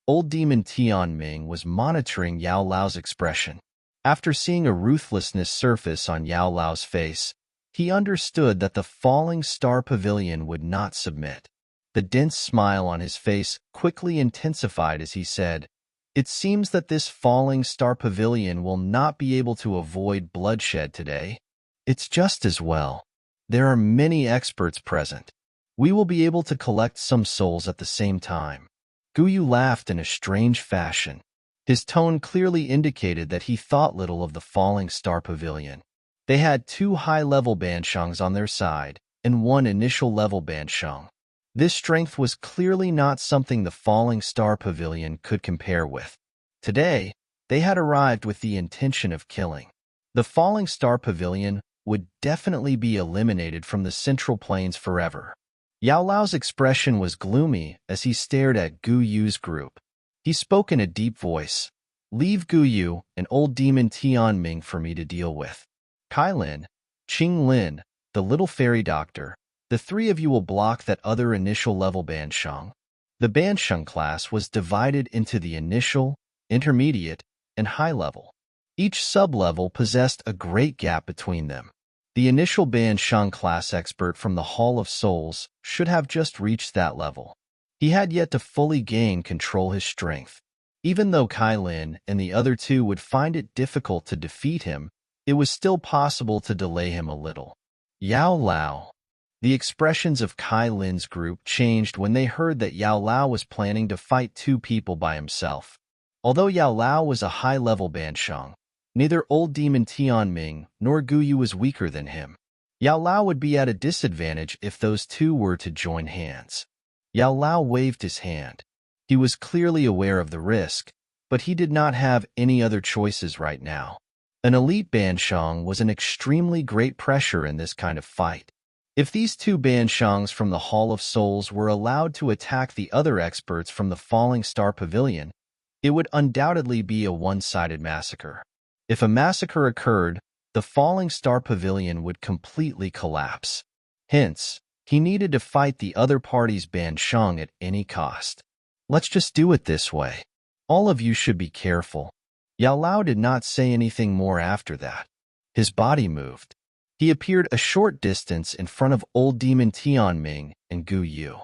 Old demon Tianming was monitoring Yao Lao's expression. After seeing a ruthlessness surface on Yao Lao's face, he understood that the falling star pavilion would not submit. The dense smile on his face quickly intensified as he said, "It seems that this falling star pavilion will not be able to avoid bloodshed today. It's just as well. There are many experts present. We will be able to collect some souls at the same time." Guyu laughed in a strange fashion. His tone clearly indicated that he thought little of the falling star pavilion. They had 2 high-level Banshangs on their side and 1 initial-level Banshang. This strength was clearly not something the falling star pavilion could compare with. Today, they had arrived with the intention of killing. The falling star pavilion would definitely be eliminated from the Central Plains forever. Yao Lao's expression was gloomy as he stared at Gu Yu's group. He spoke in a deep voice, "Leave Gu Yu and old demon Tianming for me to deal with. Kai Lin, Qing Lin, the little fairy doctor, the 3 of you will block that other initial-level Banshang." The Banshang class was divided into the initial, intermediate, and high level. Each sub-level possessed a great gap between them. The initial Banshang class expert from the Hall of Souls should have just reached that level. He had yet to fully gain control his strength. Even though Kai Lin and the other 2 would find it difficult to defeat him, it was still possible to delay him a little. Yao Lao. The expressions of Kai Lin's group changed when they heard that Yao Lao was planning to fight 2 people by himself. Although Yao Lao was a high-level Banshang, neither old demon Tianming nor Guyu was weaker than him. Yao Lao would be at a disadvantage if those 2 were to join hands. Yao Lao waved his hand. He was clearly aware of the risk, but he did not have any other choices right now. An elite Banshang was an extremely great pressure in this kind of fight. If these 2 Banshangs from the Hall of Souls were allowed to attack the other experts from the Falling Star Pavilion, it would undoubtedly be a one-sided massacre. If a massacre occurred, the Falling Star Pavilion would completely collapse. Hence, he needed to fight the other party's Banshang at any cost. "Let's just do it this way. All of you should be careful." Yao Lao did not say anything more after that. His body moved. He appeared a short distance in front of old demon Tianming and Gu Yu.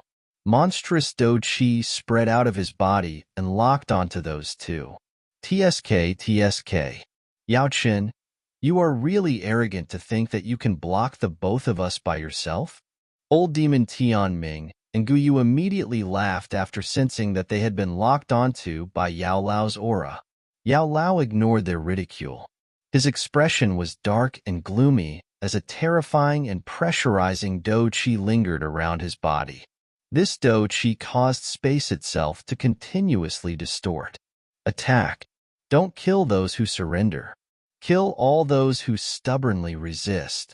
Monstrous Dou Qi spread out of his body and locked onto those 2. TSK. Yao Chen, you are really arrogant to think that you can block the both of us by yourself? Old demon Tianming and Gu Yu immediately laughed after sensing that they had been locked onto by Yao Lao's aura. Yao Lao ignored their ridicule. His expression was dark and gloomy as a terrifying and pressurizing Dou Qi lingered around his body. This Dou Qi caused space itself to continuously distort. Attack. Don't kill those who surrender. Kill all those who stubbornly resist.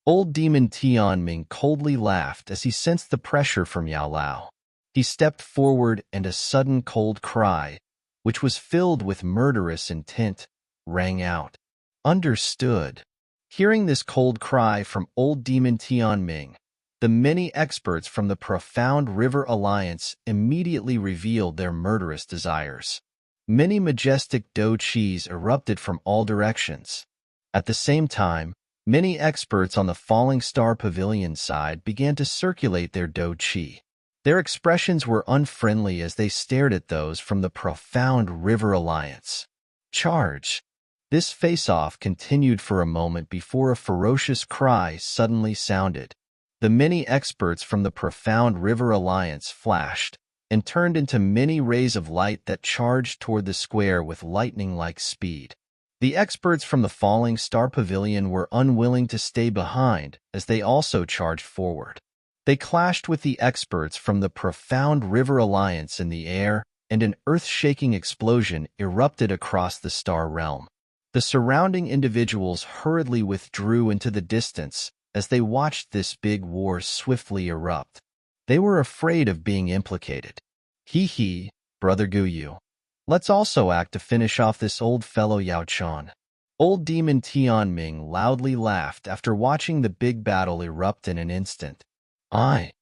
Old demon Tianming coldly laughed as he sensed the pressure from Yao Lao. He stepped forward and a sudden cold cry, which was filled with murderous intent, rang out. Understood. Hearing this cold cry from old demon Tianming, the many experts from the Profound River Alliance immediately revealed their murderous desires. Many majestic Dou Qis erupted from all directions. At the same time, many experts on the Falling Star Pavilion side began to circulate their Dou Qi. Their expressions were unfriendly as they stared at those from the Profound River Alliance. Charge! This face-off continued for a moment before a ferocious cry suddenly sounded. The many experts from the Profound River Alliance flashed and turned into many rays of light that charged toward the square with lightning-like speed. The experts from the Falling Star Pavilion were unwilling to stay behind as they also charged forward. They clashed with the experts from the Profound River Alliance in the air, and an earth-shaking explosion erupted across the star realm. The surrounding individuals hurriedly withdrew into the distance as they watched this big war swiftly erupt. They were afraid of being implicated. Hee, brother Guyu. Let's also act to finish off this old fellow Yao Chan. Old demon Tianming loudly laughed after watching the big battle erupt in an instant. Aye.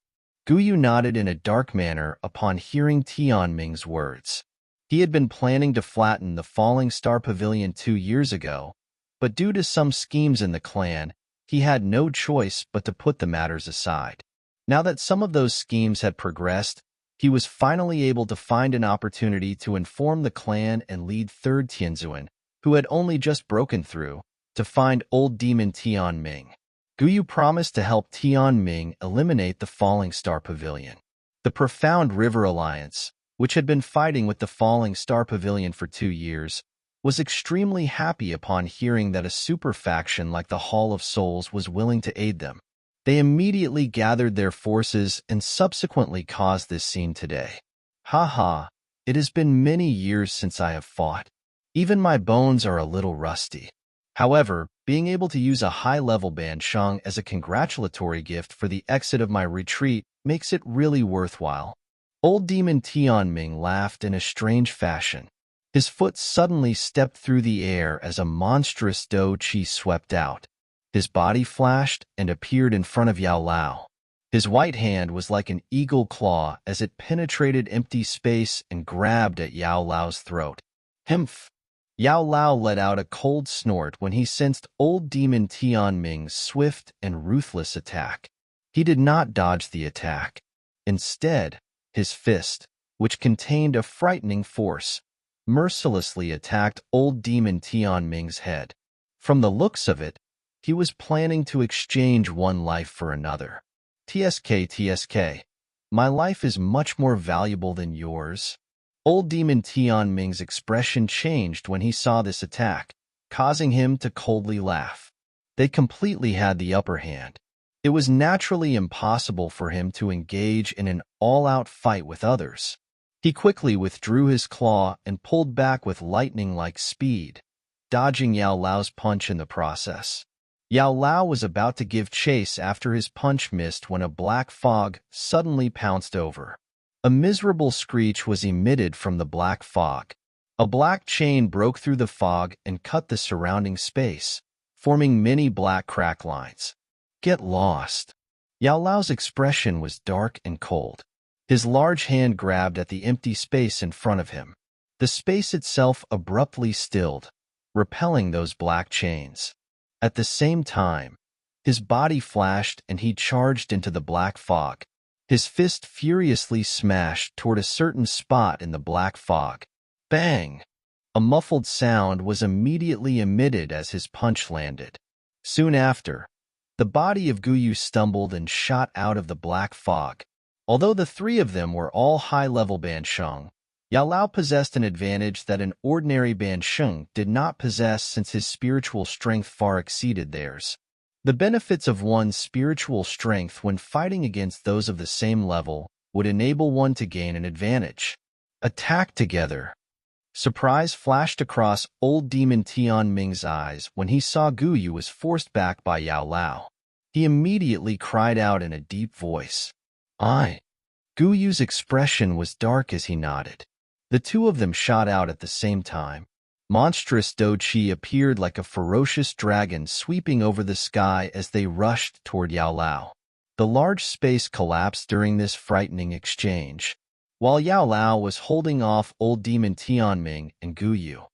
Guyu nodded in a dark manner upon hearing Tianming's words. He had been planning to flatten the Falling Star Pavilion 2 years ago, but due to some schemes in the clan, he had no choice but to put the matters aside. Now that some of those schemes had progressed, he was finally able to find an opportunity to inform the clan and lead Third Tianzuan, who had only just broken through, to find old demon Tianming. Guyu promised to help Tianming eliminate the Falling Star Pavilion. The Profound River Alliance, which had been fighting with the Falling Star Pavilion for 2 years, was extremely happy upon hearing that a super faction like the Hall of Souls was willing to aid them. They immediately gathered their forces and subsequently caused this scene today. Haha, it has been many years since I have fought. Even my bones are a little rusty. However, being able to use a high-level Bansheng as a congratulatory gift for the exit of my retreat makes it really worthwhile. Old Demon Tianming laughed in a strange fashion. His foot suddenly stepped through the air as a monstrous Dou Qi swept out. His body flashed and appeared in front of Yao Lao. His white hand was like an eagle claw as it penetrated empty space and grabbed at Yao Lao's throat. Humph! Yao Lao let out a cold snort when he sensed Old Demon Tianming's swift and ruthless attack. He did not dodge the attack. Instead, his fist, which contained a frightening force, mercilessly attacked Old Demon Tianming's head. From the looks of it, he was planning to exchange one life for another. TSK, my life is much more valuable than yours. Old Demon Tianming's expression changed when he saw this attack, causing him to coldly laugh. They completely had the upper hand. It was naturally impossible for him to engage in an all-out fight with others. He quickly withdrew his claw and pulled back with lightning-like speed, dodging Yao Lao's punch in the process. Yao Lao was about to give chase after his punch missed when a black fog suddenly pounced over. A miserable screech was emitted from the black fog. A black chain broke through the fog and cut the surrounding space, forming many black crack lines. Get lost. Yao Lao's expression was dark and cold. His large hand grabbed at the empty space in front of him. The space itself abruptly stilled, repelling those black chains. At the same time, his body flashed and he charged into the black fog. His fist furiously smashed toward a certain spot in the black fog. Bang! A muffled sound was immediately emitted as his punch landed. Soon after, the body of Guyu stumbled and shot out of the black fog. Although the three of them were all high-level Bansheng, Yao Lao possessed an advantage that an ordinary Bansheng did not possess since his spiritual strength far exceeded theirs. The benefits of one's spiritual strength when fighting against those of the same level would enable one to gain an advantage. Attack together. Surprise flashed across Old Demon Tianming's eyes when he saw Guyu was forced back by Yao Lao. He immediately cried out in a deep voice. Guyu's expression was dark as he nodded. The two of them shot out at the same time. Monstrous Dou Qi appeared like a ferocious dragon sweeping over the sky as they rushed toward Yao Lao. The large space collapsed during this frightening exchange. While Yao Lao was holding off Old Demon Tianming and Guyu,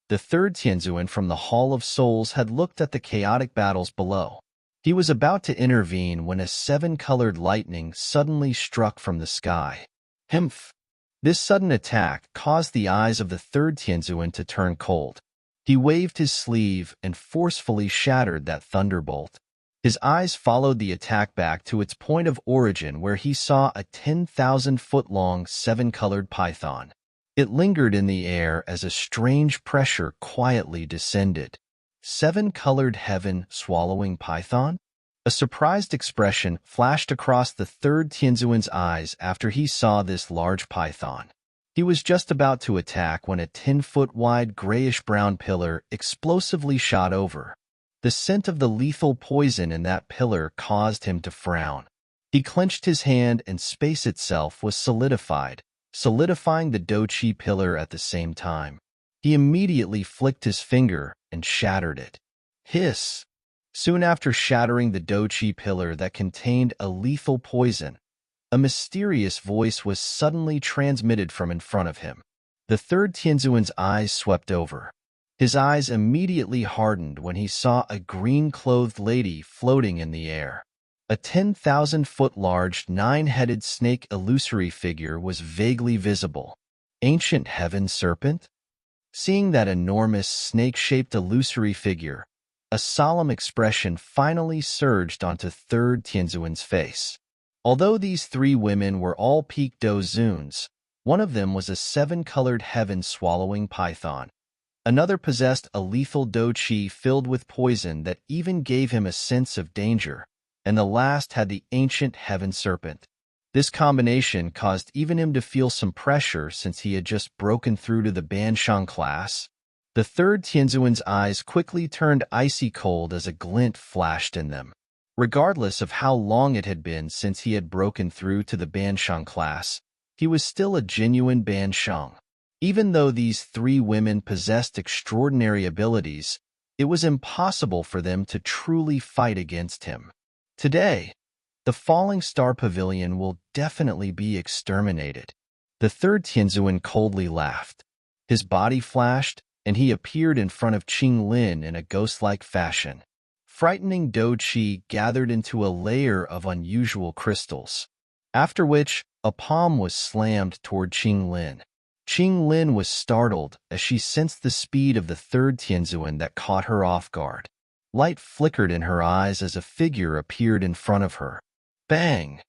the third Tianzuan from the Hall of Souls had looked at the chaotic battles below. He was about to intervene when a seven-colored lightning suddenly struck from the sky. Humph! This sudden attack caused the eyes of the third Tianzuan to turn cold. He waved his sleeve and forcefully shattered that thunderbolt. His eyes followed the attack back to its point of origin where he saw a 10,000-foot-long seven-colored python. It lingered in the air as a strange pressure quietly descended. Seven-colored heaven swallowing python? A surprised expression flashed across the third Tianzuan's eyes after he saw this large python. He was just about to attack when a 10-foot-wide grayish-brown pillar explosively shot over. The scent of the lethal poison in that pillar caused him to frown. He clenched his hand and space itself was solidified, solidifying the Dou Qi pillar at the same time. He immediately flicked his finger and shattered it. Hiss! Soon after shattering the Dou Qi pillar that contained a lethal poison, a mysterious voice was suddenly transmitted from in front of him. The third Tianzuan's eyes swept over. His eyes immediately hardened when he saw a green-clothed lady floating in the air. A 10,000-foot large, 9-headed snake illusory figure was vaguely visible. Ancient heaven serpent? Seeing that enormous snake-shaped illusory figure, a solemn expression finally surged onto third Tianzuan's face. Although these three women were all peak Dou Shengs, one of them was a 7-colored heaven-swallowing python. Another possessed a lethal Dou Qi filled with poison that even gave him a sense of danger, and the last had the ancient heaven serpent. This combination caused even him to feel some pressure since he had just broken through to the Banshang class. The third Tianzuan's eyes quickly turned icy cold as a glint flashed in them. Regardless of how long it had been since he had broken through to the Banshang class, he was still a genuine Banshang. Even though these three women possessed extraordinary abilities, it was impossible for them to truly fight against him. Today, the Falling Star Pavilion will definitely be exterminated. The third Tianzuan coldly laughed. His body flashed, and he appeared in front of Qing Lin in a ghost-like fashion. Frightening Dou Qi gathered into a layer of unusual crystals, after which a palm was slammed toward Qing Lin. Qing Lin was startled as she sensed the speed of the third Tianzuan that caught her off guard. Light flickered in her eyes as a figure appeared in front of her. Bang!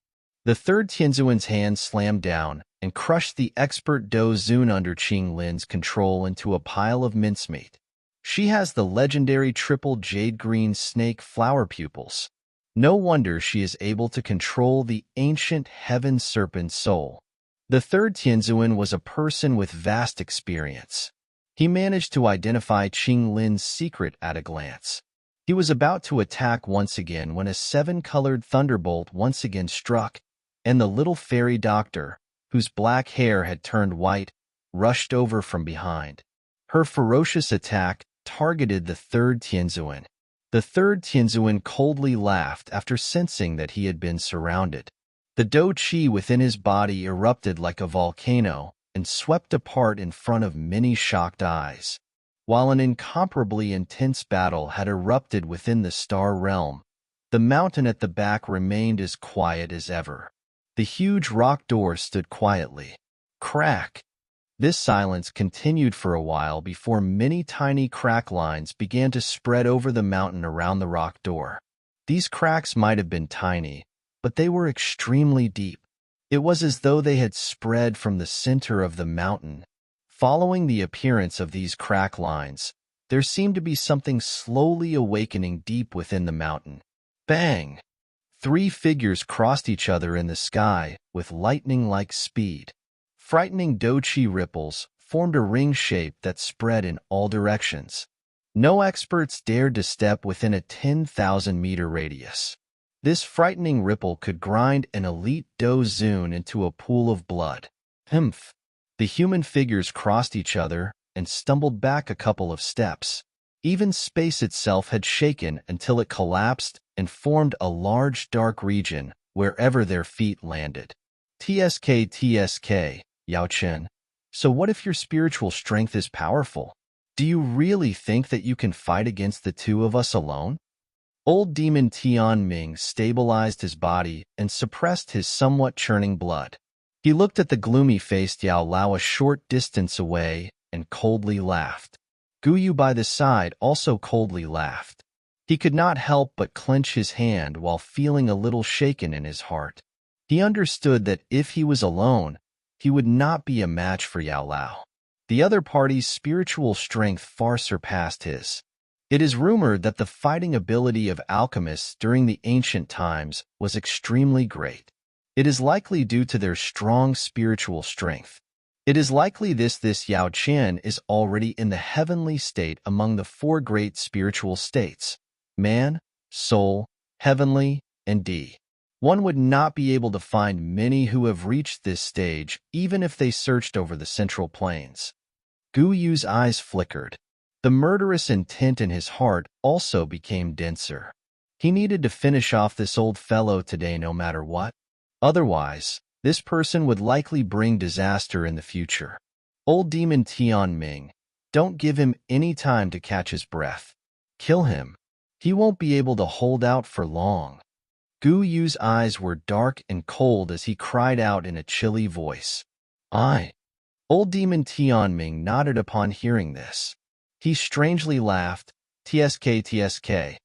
The third Tianzuan's hand slammed down and crushed the expert Dou Sheng under Qing Lin's control into a pile of mincemeat. She has the legendary triple jade-green snake flower pupils. No wonder she is able to control the ancient heaven serpent soul. The third Tianzuan was a person with vast experience. He managed to identify Qing Lin's secret at a glance. He was about to attack once again when a 7-colored thunderbolt once again struck, and the little fairy doctor, whose black hair had turned white, rushed over from behind. Her ferocious attack targeted the third Tianzuan. The third Tianzuan coldly laughed after sensing that he had been surrounded. The Dou Qi within his body erupted like a volcano and swept apart in front of many shocked eyes. While an incomparably intense battle had erupted within the star realm, the mountain at the back remained as quiet as ever. The huge rock door stood quietly. Crack! This silence continued for a while before many tiny crack lines began to spread over the mountain around the rock door. These cracks might have been tiny, but they were extremely deep. It was as though they had spread from the center of the mountain. Following the appearance of these crack lines, there seemed to be something slowly awakening deep within the mountain. Bang! 3 figures crossed each other in the sky with lightning-like speed. Frightening Dou Qi ripples formed a ring shape that spread in all directions. No experts dared to step within a 10,000-meter radius. This frightening ripple could grind an elite Dou Sheng into a pool of blood. Humph! The human figures crossed each other and stumbled back a couple of steps. Even space itself had shaken until it collapsed and formed a large dark region wherever their feet landed. TSK, Yao Chen. So what if your spiritual strength is powerful? Do you really think that you can fight against the two of us alone? Old demon Tianming stabilized his body and suppressed his somewhat churning blood. He looked at the gloomy-faced Yao Lao a short distance away and coldly laughed. Gu Yu by the side also coldly laughed. He could not help but clench his hand while feeling a little shaken in his heart. He understood that if he was alone, he would not be a match for Yao Lao. The other party's spiritual strength far surpassed his. It is rumored that the fighting ability of alchemists during the ancient times was extremely great. It is likely due to their strong spiritual strength. It is likely this Yao Chen is already in the heavenly state among the 4 great spiritual states: man, soul, heavenly, and D. One would not be able to find many who have reached this stage even if they searched over the central plains. Gu Yu's eyes flickered. The murderous intent in his heart also became denser. He needed to finish off this old fellow today no matter what. Otherwise, this person would likely bring disaster in the future. Old demon Tianming, don't give him any time to catch his breath. Kill him. He won't be able to hold out for long. Gu Yu's eyes were dark and cold as he cried out in a chilly voice. I. Old demon Tianming nodded upon hearing this. He strangely laughed. TSK.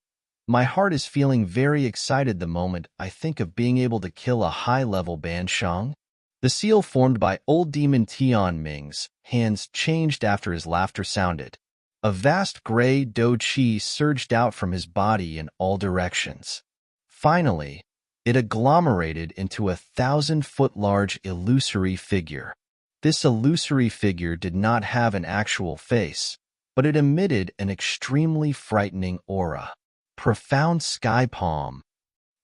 My heart is feeling very excited the moment I think of being able to kill a high-level Ban Sheng. The seal formed by old demon Tianming's hands changed after his laughter sounded. A vast gray Dou Qi surged out from his body in all directions. Finally, it agglomerated into a 1,000-foot-large illusory figure. This illusory figure did not have an actual face, but it emitted an extremely frightening aura. Profound sky palm.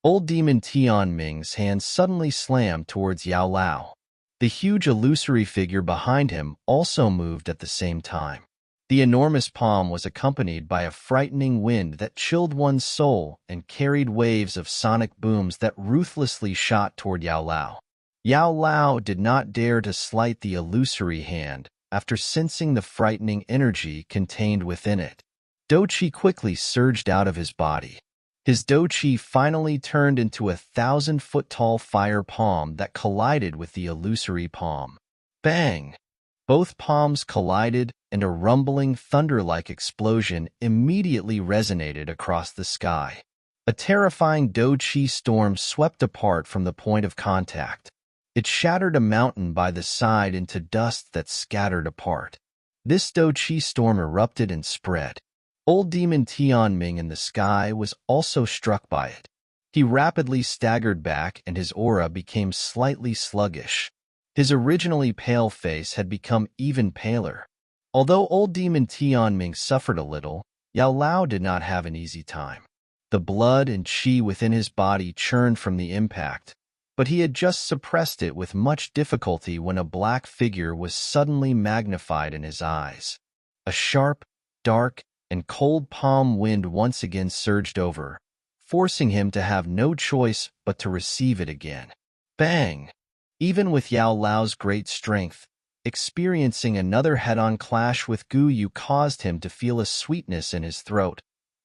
Old demon Tianming's hand suddenly slammed towards Yao Lao. The huge illusory figure behind him also moved at the same time. The enormous palm was accompanied by a frightening wind that chilled one's soul and carried waves of sonic booms that ruthlessly shot toward Yao Lao. Yao Lao did not dare to slight the illusory hand after sensing the frightening energy contained within it. Dou Qi quickly surged out of his body. His Dou Qi finally turned into a 1,000-foot-tall fire palm that collided with the illusory palm. Bang! Both palms collided, and a rumbling, thunder-like explosion immediately resonated across the sky. A terrifying Dou Qi storm swept apart from the point of contact. It shattered a mountain by the side into dust that scattered apart. This Dou Qi storm erupted and spread. Old demon Tianming in the sky was also struck by it. He rapidly staggered back and his aura became slightly sluggish. His originally pale face had become even paler. Although old demon Tianming suffered a little, Yao Lao did not have an easy time. The blood and qi within his body churned from the impact, but he had just suppressed it with much difficulty when a black figure was suddenly magnified in his eyes. A sharp, dark, and cold palm wind once again surged over, forcing him to have no choice but to receive it again. Bang! Even with Yao Lao's great strength, experiencing another head-on clash with Gu Yu caused him to feel a sweetness in his throat,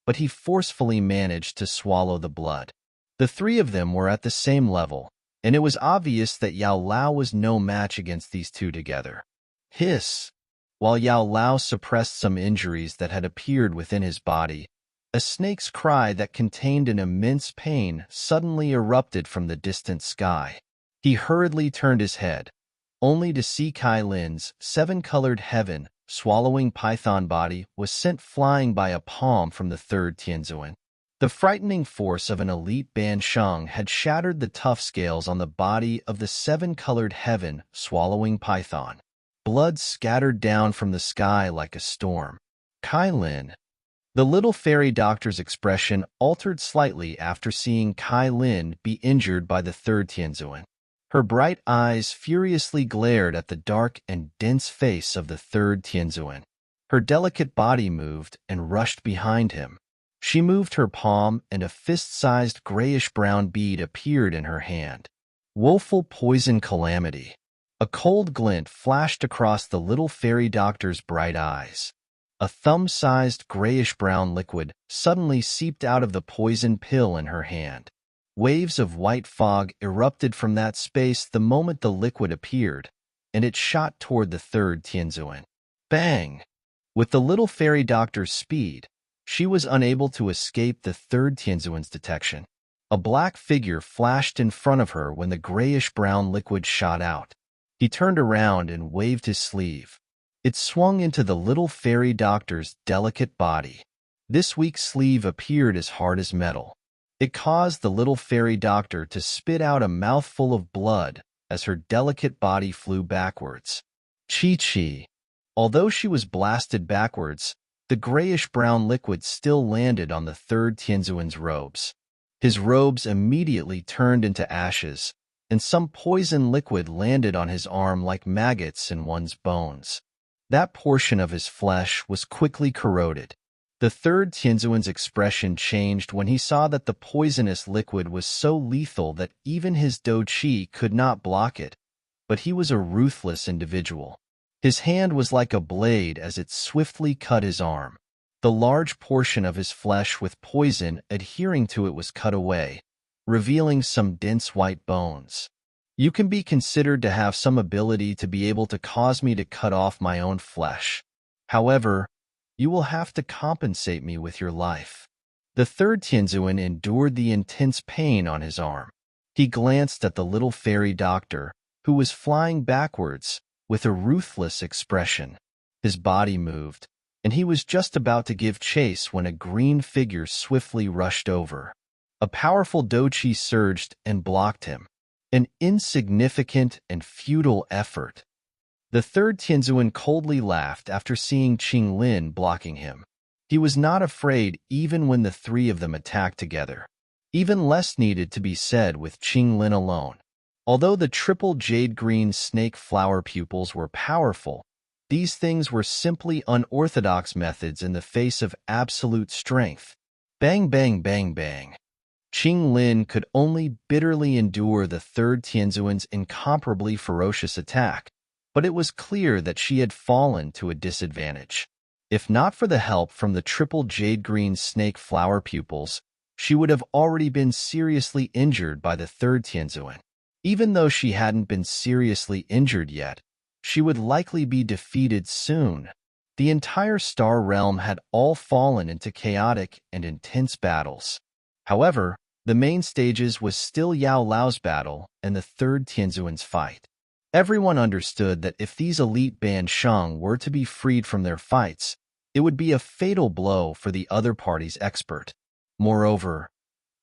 but he forcefully managed to swallow the blood. The three of them were at the same level, and it was obvious that Yao Lao was no match against these two together. Hiss! While Yao Lao suppressed some injuries that had appeared within his body, a snake's cry that contained an immense pain suddenly erupted from the distant sky. He hurriedly turned his head, only to see Kai Lin's seven-colored heaven swallowing python body was sent flying by a palm from the third Tianzuan. The frightening force of an elite Ban Sheng had shattered the tough scales on the body of the seven-colored heaven swallowing python. Blood scattered down from the sky like a storm. Kai Lin. The little fairy doctor's expression altered slightly after seeing Kai Lin be injured by the third Tianzuan. Her bright eyes furiously glared at the dark and dense face of the third Tianzuan. Her delicate body moved and rushed behind him. She moved her palm and a fist-sized grayish-brown bead appeared in her hand. Woeful poison calamity. A cold glint flashed across the little fairy doctor's bright eyes. A thumb-sized grayish-brown liquid suddenly seeped out of the poison pill in her hand. Waves of white fog erupted from that space the moment the liquid appeared, and it shot toward the third Tianzuan. Bang! With the little fairy doctor's speed, she was unable to escape the third Tianzuan's detection. A black figure flashed in front of her when the grayish-brown liquid shot out. He turned around and waved his sleeve. It swung into the little fairy doctor's delicate body. This weak sleeve appeared as hard as metal. It caused the little fairy doctor to spit out a mouthful of blood as her delicate body flew backwards. Chi-chi. Although she was blasted backwards, the grayish-brown liquid still landed on the third Tianzuan's robes. His robes immediately turned into ashes, and some poison liquid landed on his arm like maggots in one's bones. That portion of his flesh was quickly corroded. The third Tianzuan's expression changed when he saw that the poisonous liquid was so lethal that even his Dou Qi could not block it, but he was a ruthless individual. His hand was like a blade as it swiftly cut his arm. The large portion of his flesh with poison adhering to it was cut away, revealing some dense white bones. You can be considered to have some ability to be able to cause me to cut off my own flesh. However, you will have to compensate me with your life. The third Tianzuan endured the intense pain on his arm. He glanced at the little fairy doctor, who was flying backwards, with a ruthless expression. His body moved, and he was just about to give chase when a green figure swiftly rushed over. A powerful Dou Qi surged and blocked him. An insignificant and futile effort. The third Tianzuan coldly laughed after seeing Qing Lin blocking him. He was not afraid even when the three of them attacked together. Even less needed to be said with Qing Lin alone. Although the triple jade-green snake flower pupils were powerful, these things were simply unorthodox methods in the face of absolute strength. Bang, bang, bang, bang. Qing Lin could only bitterly endure the third Tianzuan's incomparably ferocious attack, but it was clear that she had fallen to a disadvantage. If not for the help from the triple jade-green snake flower pupils, she would have already been seriously injured by the third Tianzuan. Even though she hadn't been seriously injured yet, she would likely be defeated soon. The entire star realm had all fallen into chaotic and intense battles. However, the main stages was still Yao Lao's battle and the third Tianzuan's fight. Everyone understood that if these elite band Sheng were to be freed from their fights, it would be a fatal blow for the other party's expert. Moreover,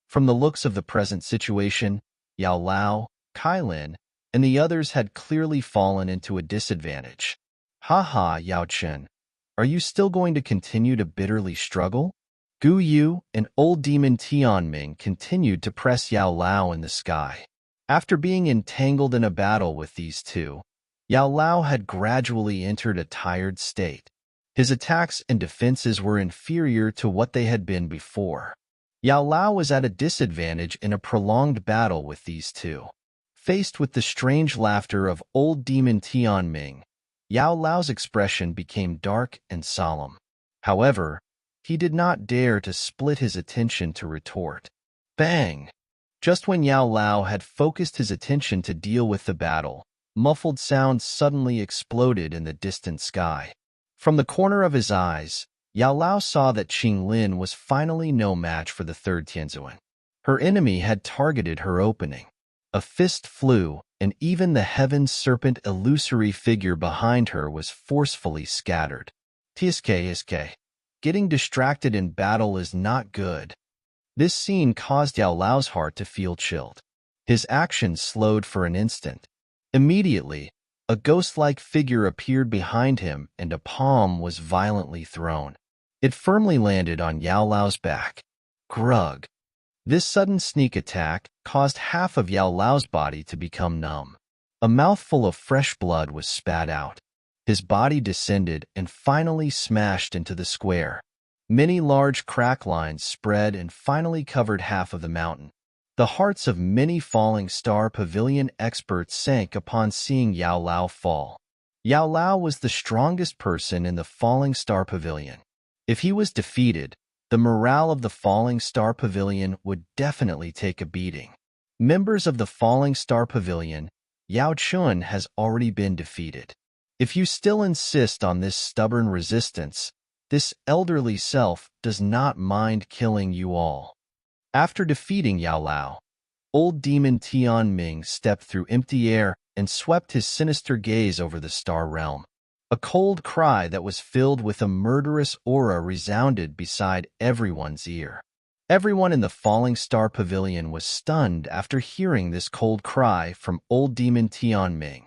from the looks of the present situation, Yao Lao, Kailin, and the others had clearly fallen into a disadvantage. Ha ha, Yao Chen, are you still going to continue to bitterly struggle? Gu Yu and old demon Tianming continued to press Yao Lao in the sky. After being entangled in a battle with these two, Yao Lao had gradually entered a tired state. His attacks and defenses were inferior to what they had been before. Yao Lao was at a disadvantage in a prolonged battle with these two. Faced with the strange laughter of old demon Tianming, Yao Lao's expression became dark and solemn. However, he did not dare to split his attention to retort. Bang! Just when Yao Lao had focused his attention to deal with the battle, muffled sounds suddenly exploded in the distant sky. From the corner of his eyes, Yao Lao saw that Qing Lin was finally no match for the third Tianzuan. Her enemy had targeted her opening. A fist flew, and even the heaven serpent illusory figure behind her was forcefully scattered. Tsk. Getting distracted in battle is not good. This scene caused Yao Lao's heart to feel chilled. His actions slowed for an instant. Immediately, a ghost-like figure appeared behind him and a palm was violently thrown. It firmly landed on Yao Lao's back. Grug. This sudden sneak attack caused half of Yao Lao's body to become numb. A mouthful of fresh blood was spat out. His body descended and finally smashed into the square. Many large crack lines spread and finally covered half of the mountain. The hearts of many falling star pavilion experts sank upon seeing Yao Lao fall. Yao Lao was the strongest person in the falling star pavilion. If he was defeated, the morale of the falling star pavilion would definitely take a beating. Members of the falling star pavilion, Yao Chun has already been defeated. If you still insist on this stubborn resistance, this elderly self does not mind killing you all. After defeating Yao Lao, old demon Tianming stepped through empty air and swept his sinister gaze over the star realm. A cold cry that was filled with a murderous aura resounded beside everyone's ear. Everyone in the falling star pavilion was stunned after hearing this cold cry from old demon Tianming.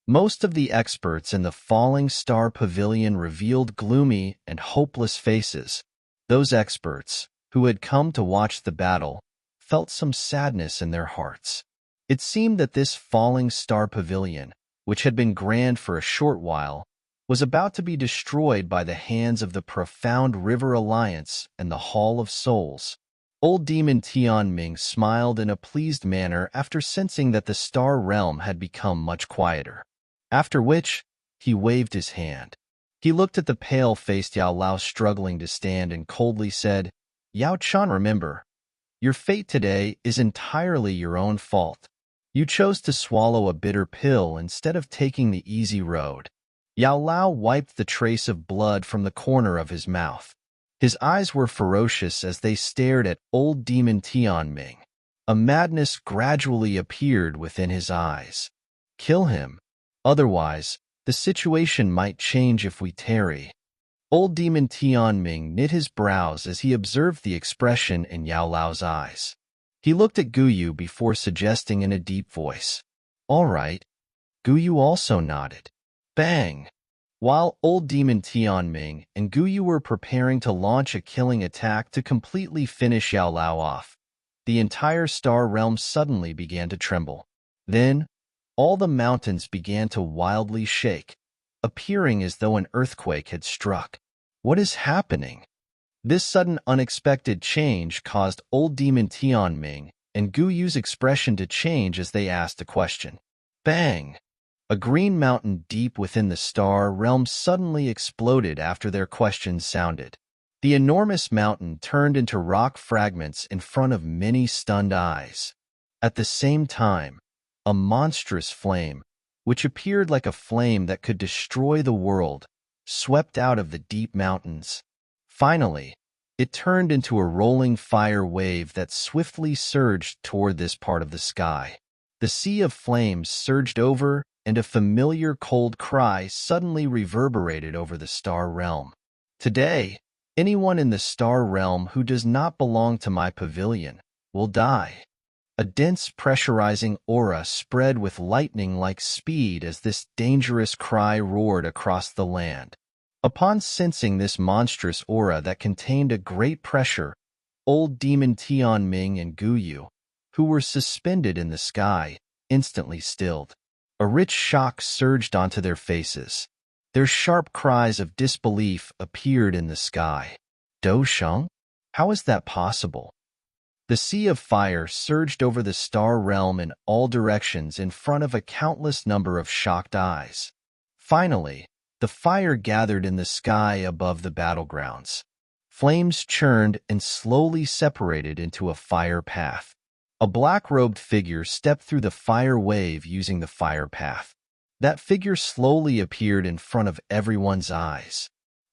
Most of the experts in the falling star pavilion revealed gloomy and hopeless faces. Those experts, who had come to watch the battle, felt some sadness in their hearts. It seemed that this falling star pavilion, which had been grand for a short while, was about to be destroyed by the hands of the Profound River Alliance and the Hall of Souls. Old demon Tianming smiled in a pleased manner after sensing that the star realm had become much quieter. After which, He waved his hand. He looked at the pale-faced Yao Lao struggling to stand and coldly said, "Yao Chan, remember, your fate today is entirely your own fault. You chose to swallow a bitter pill instead of taking the easy road." Yao Lao wiped the trace of blood from the corner of his mouth. His eyes were ferocious as they stared at old demon Tianming. A madness gradually appeared within his eyes. "Kill him. Otherwise, the situation might change if we tarry." Old demon Tianming knit his brows as he observed the expression in Yao Lao's eyes. He looked at Guyu before suggesting in a deep voice, "All right." Guyu also nodded. Bang! While old demon Tianming and Guyu were preparing to launch a killing attack to completely finish Yao Lao off, the entire star realm suddenly began to tremble. Then, all the mountains began to wildly shake, appearing as though an earthquake had struck. What is happening? This sudden unexpected change caused old demon Tianming and Guyu's expression to change as they asked a question. Bang! A green mountain deep within the star realm suddenly exploded after their questions sounded. The enormous mountain turned into rock fragments in front of many stunned eyes. At the same time, a monstrous flame, which appeared like a flame that could destroy the world, swept out of the deep mountains. Finally, it turned into a rolling fire wave that swiftly surged toward this part of the sky. The sea of flames surged over, and a familiar cold cry suddenly reverberated over the star realm. Today, anyone in the star realm who does not belong to my pavilion will die. A dense pressurizing aura spread with lightning-like speed as this dangerous cry roared across the land. Upon sensing this monstrous aura that contained a great pressure, old demon Tianming and Guyu, who were suspended in the sky, instantly stilled. A rich shock surged onto their faces. Their sharp cries of disbelief appeared in the sky. Dou Sheng? How is that possible? The sea of fire surged over the star realm in all directions in front of a countless number of shocked eyes. Finally, the fire gathered in the sky above the battlegrounds. Flames churned and slowly separated into a fire path. A black-robed figure stepped through the fire wave using the fire path. That figure slowly appeared in front of everyone's eyes.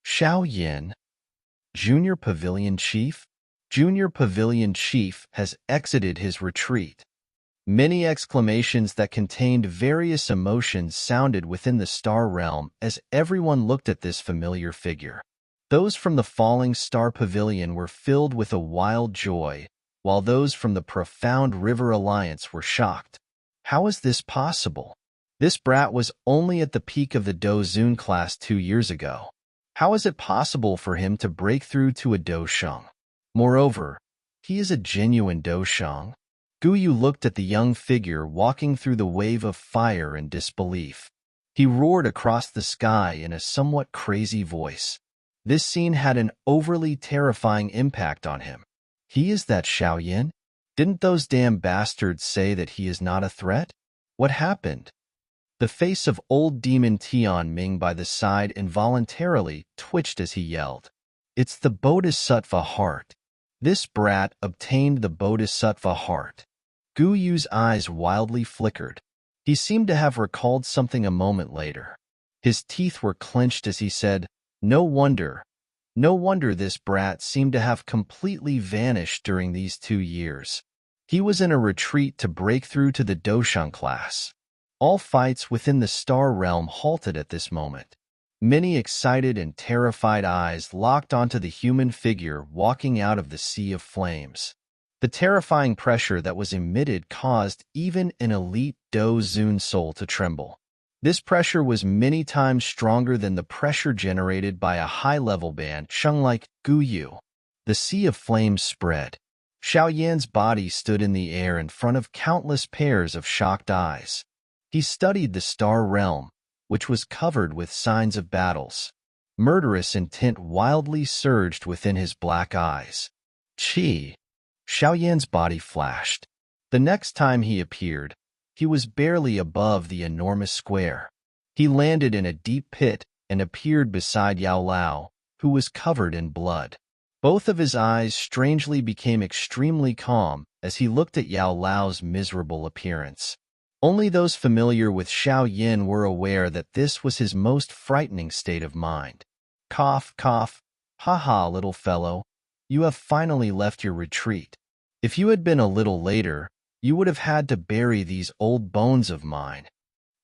Xiao Yan, Junior Pavilion Chief? Junior Pavilion Chief has exited his retreat. Many exclamations that contained various emotions sounded within the star realm as everyone looked at this familiar figure. Those from the falling star pavilion were filled with a wild joy, while those from the profound River Alliance were shocked. How is this possible? This brat was only at the peak of the Dou Sheng class 2 years ago. How is it possible for him to break through to a Dou Sheng? Moreover, he is a genuine Dou Sheng. Guyu looked at the young figure walking through the wave of fire in disbelief. He roared across the sky in a somewhat crazy voice. This scene had an overly terrifying impact on him. He is that Xiao Yan? Didn't those damn bastards say that he is not a threat? What happened? The face of old demon Tianming by the side involuntarily twitched as he yelled. It's the Bodhisattva heart. This brat obtained the Bodhisattva heart. Guyu's eyes wildly flickered. He seemed to have recalled something a moment later. His teeth were clenched as he said, No wonder this brat seemed to have completely vanished during these 2 years. He was in a retreat to break through to the Dou Sheng class. All fights within the star realm halted at this moment. Many excited and terrified eyes locked onto the human figure walking out of the sea of flames. The terrifying pressure that was emitted caused even an elite Dou Sheng soul to tremble. This pressure was many times stronger than the pressure generated by a high-level band Sheng like Guyu. The sea of flames spread. Xiao Yan's body stood in the air in front of countless pairs of shocked eyes. He studied the star realm, which was covered with signs of battles. Murderous intent wildly surged within his black eyes. Chi! Xiao Yan's body flashed. The next time he appeared, he was barely above the enormous square. He landed in a deep pit and appeared beside Yao Lao, who was covered in blood. Both of his eyes strangely became extremely calm as he looked at Yao Lao's miserable appearance. Only those familiar with Xiao Yan were aware that this was his most frightening state of mind. Cough, cough. Ha ha, little fellow. You have finally left your retreat. If you had been a little later, you would have had to bury these old bones of mine.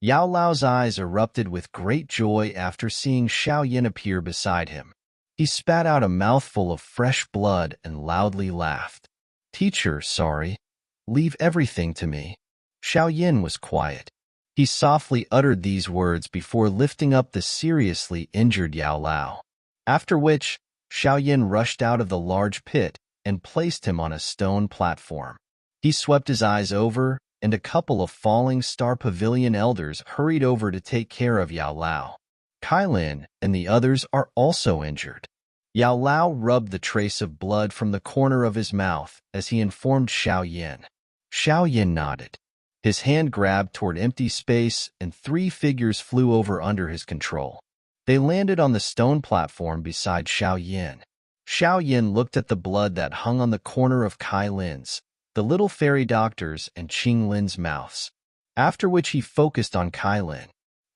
Yao Lao's eyes erupted with great joy after seeing Xiao Yan appear beside him. He spat out a mouthful of fresh blood and loudly laughed. Teacher, sorry. Leave everything to me. Xiao Yan was quiet. He softly uttered these words before lifting up the seriously injured Yao Lao. After which, Xiao Yan rushed out of the large pit and placed him on a stone platform. He swept his eyes over, and a couple of falling star pavilion elders hurried over to take care of Yao Lao. Kailin and the others are also injured. Yao Lao rubbed the trace of blood from the corner of his mouth as he informed Xiao Yan. Xiao Yan nodded. His hand grabbed toward empty space and 3 figures flew over under his control. They landed on the stone platform beside Xiao Yan. Xiao Yan looked at the blood that hung on the corner of Kai Lin's, the little fairy doctor's, and Qing Lin's mouths, after which he focused on Kai Lin.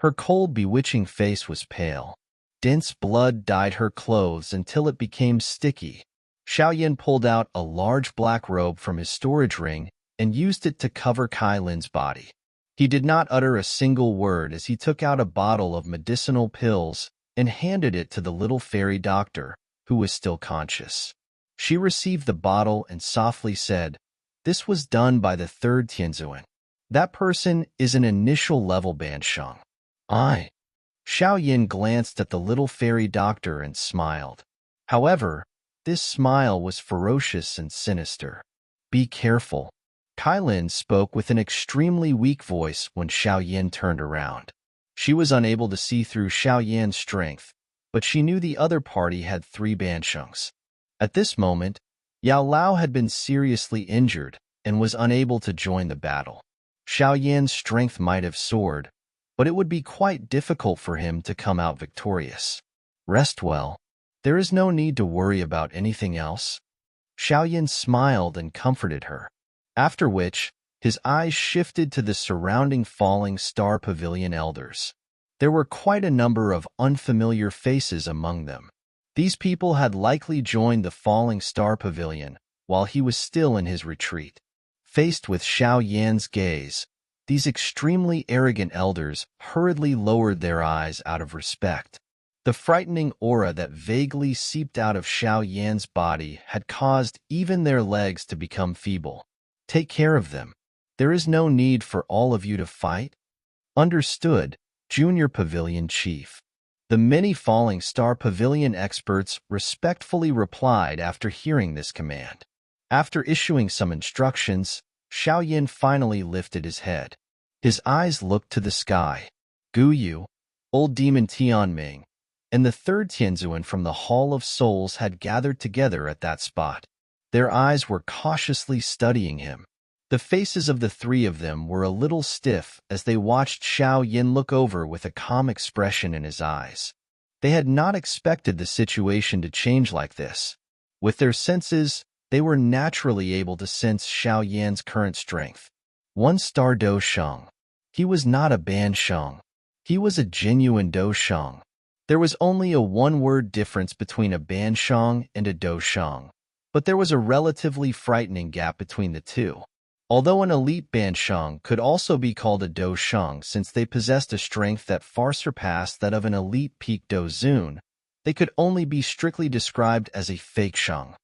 Her cold, bewitching face was pale. Dense blood dyed her clothes until it became sticky. Xiao Yan pulled out a large black robe from his storage ring and used it to cover Kai Lin's body. He did not utter a single word as he took out a bottle of medicinal pills and handed it to the little fairy doctor, who was still conscious. She received the bottle and softly said, "This was done by the 3rd Tianzuan. That person is an initial level Bansheng." Xiao Yan glanced at the little fairy doctor and smiled. However, this smile was ferocious and sinister. "Be careful." Kai Lin spoke with an extremely weak voice when Xiao Yan turned around. She was unable to see through Xiao Yan's strength, but she knew the other party had 3 Banshengs. At this moment, Yao Lao had been seriously injured and was unable to join the battle. Xiao Yan's strength might have soared, but it would be quite difficult for him to come out victorious. Rest well. There is no need to worry about anything else. Xiao Yan smiled and comforted her. After which, his eyes shifted to the surrounding falling star pavilion elders. There were quite a number of unfamiliar faces among them. These people had likely joined the falling star pavilion while he was still in his retreat. Faced with Xiao Yan's gaze, these extremely arrogant elders hurriedly lowered their eyes out of respect. The frightening aura that vaguely seeped out of Xiao Yan's body had caused even their legs to become feeble. Take care of them. There is no need for all of you to fight. Understood, Junior Pavilion Chief. The many falling star pavilion experts respectfully replied after hearing this command. After issuing some instructions, Xiao Yan finally lifted his head. His eyes looked to the sky. Gu Yu, Old Demon Tianming, and the 3rd Tianzuan from the Hall of Souls had gathered together at that spot. Their eyes were cautiously studying him. The faces of the 3 of them were a little stiff as they watched Xiao Yan look over with a calm expression in his eyes. They had not expected the situation to change like this. With their senses, they were naturally able to sense Xiao Yan's current strength. 1-star Dou Sheng. He was not a Bansheng. He was a genuine Dou Sheng. There was only a 1-word difference between a Bansheng and a Dou Sheng, but there was a relatively frightening gap between the two. Although an elite Bansheng could also be called a Dou Sheng since they possessed a strength that far surpassed that of an elite peak Dou Zun, they could only be strictly described as a fake Sheng.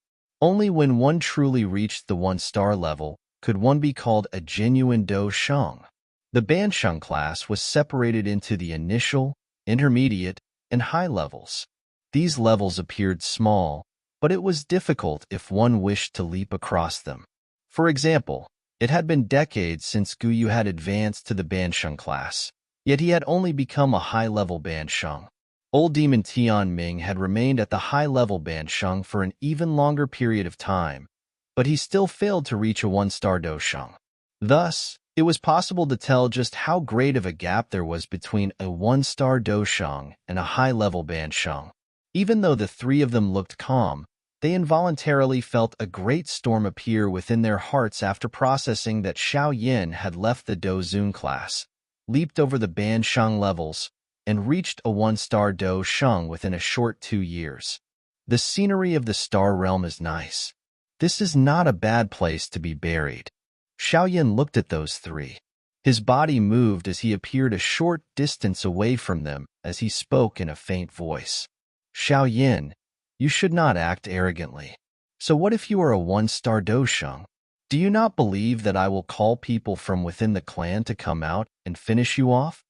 Only when one truly reached the 1-star level could one be called a genuine Dou Sheng. The Bansheng class was separated into the initial, intermediate, and high levels. These levels appeared small, but it was difficult if one wished to leap across them. For example, it had been decades since Gu Yu had advanced to the Bansheng class, yet he had only become a high-level Bansheng. Old Demon Tianming had remained at the high-level Bansheng for an even longer period of time, but he still failed to reach a 1-star Dou Sheng. Thus, It was possible to tell just how great of a gap there was between a one-star Dou Sheng and a high-level Ban Sheng. Even though the three of them looked calm, they involuntarily felt a great storm appear within their hearts after processing that Xiao Yan had left the Dou Sheng class, leaped over the Ban Sheng levels, and reached a one-star Dou Sheng within a short 2 years. The scenery of the star realm is nice. This is not a bad place to be buried. Xiao Yan looked at those three. His body moved as he appeared a short distance away from them as he spoke in a faint voice. Xiao Yan, you should not act arrogantly. So what if you are a one-star Dou Sheng? Do you not believe that I will call people from within the clan to come out and finish you off?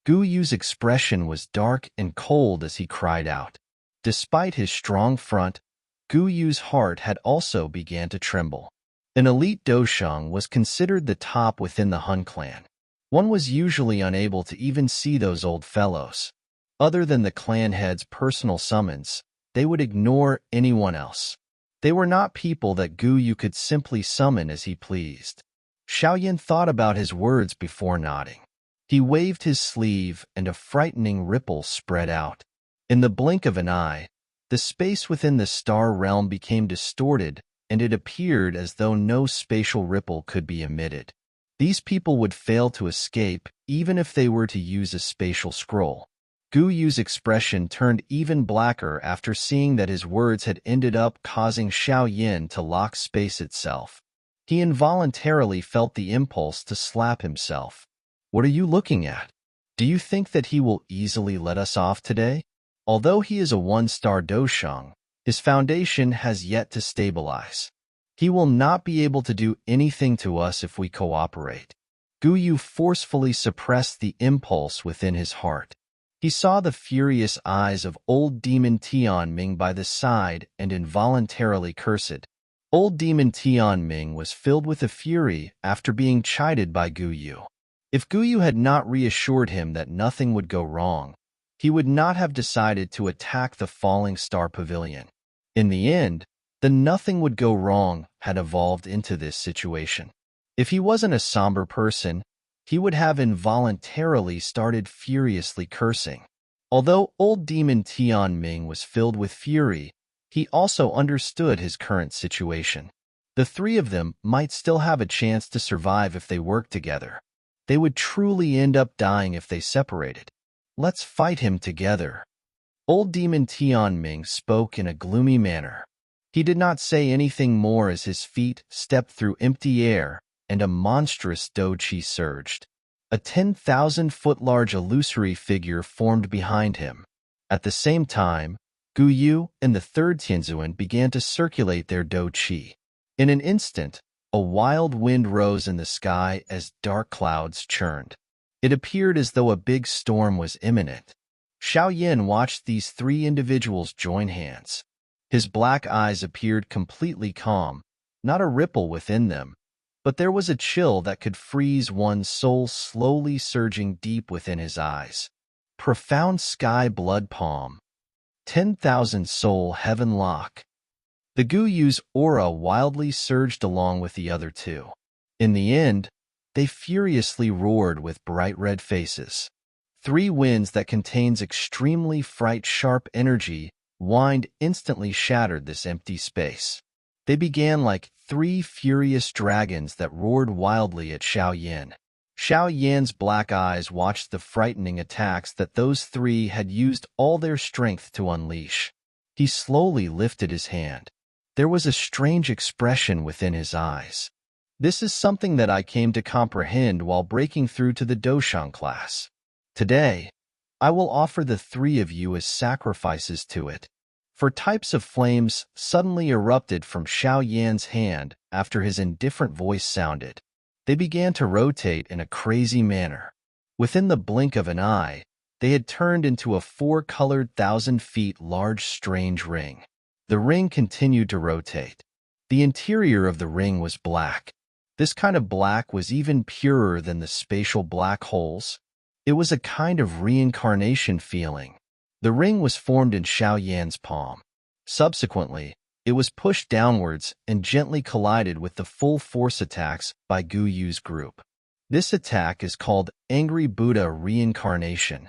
Gu Yu's expression was dark and cold as he cried out. Despite his strong front, Gu Yu's heart had also began to tremble. An elite Dou Sheng was considered the top within the Hun clan. One was usually unable to even see those old fellows. Other than the clan head's personal summons, they would ignore anyone else. They were not people that Gu Yu could simply summon as he pleased. Xiao Yan thought about his words before nodding. He waved his sleeve and a frightening ripple spread out. In the blink of an eye, the space within the star realm became distorted, and it appeared as though no spatial ripple could be emitted. These people would fail to escape even if they were to use a spatial scroll. Gu Yu's expression turned even blacker after seeing that his words had ended up causing Xiao Yan to lock space itself. He involuntarily felt the impulse to slap himself. What are you looking at? Do you think that he will easily let us off today? Although he is a one-star Dou Sheng, his foundation has yet to stabilize. He will not be able to do anything to us if we cooperate. Gu Yu forcefully suppressed the impulse within his heart. He saw the furious eyes of old demon Tianming by the side and involuntarily cursed. Old demon Tianming was filled with a fury after being chided by Gu Yu. If Gu Yu had not reassured him that nothing would go wrong, he would not have decided to attack the falling star pavilion. In the end, the nothing would go wrong had evolved into this situation. If he wasn't a somber person, he would have involuntarily started furiously cursing. Although old demon Tianming was filled with fury, he also understood his current situation. The three of them might still have a chance to survive if they worked together. They would truly end up dying if they separated. Let's fight him together. Old demon Tianming spoke in a gloomy manner. He did not say anything more as his feet stepped through empty air and a monstrous Dou Qi surged. A 10,000-foot-large illusory figure formed behind him. At the same time, Gu Yu and the third Tianzuan began to circulate their Dou Qi. In an instant, a wild wind rose in the sky as dark clouds churned. It appeared as though a big storm was imminent. Xiao Yan watched these three individuals join hands. His black eyes appeared completely calm, not a ripple within them, but there was a chill that could freeze one's soul slowly surging deep within his eyes. Profound sky blood palm. 10,000 soul heaven lock. The Gu Yu's aura wildly surged along with the other two. In the end, they furiously roared with bright red faces. Three winds that contains extremely sharp energy wind instantly shattered this empty space. They began like three furious dragons that roared wildly at Xiao Yan. Xiao Yan's black eyes watched the frightening attacks that those three had used all their strength to unleash. He slowly lifted his hand. There was a strange expression within his eyes. This is something that I came to comprehend while breaking through to the Dou Sheng class. Today, I will offer the three of you as sacrifices to it. For types of flames suddenly erupted from Xiao Yan's hand after his indifferent voice sounded. They began to rotate in a crazy manner. Within the blink of an eye, they had turned into a 4-colored 1,000 feet large strange ring. The ring continued to rotate. The interior of the ring was black. This kind of black was even purer than the spatial black holes. It was a kind of reincarnation feeling. The ring was formed in Xiao Yan's palm. Subsequently, it was pushed downwards and gently collided with the full force attacks by Gu Yu's group. This attack is called Angry Buddha Reincarnation.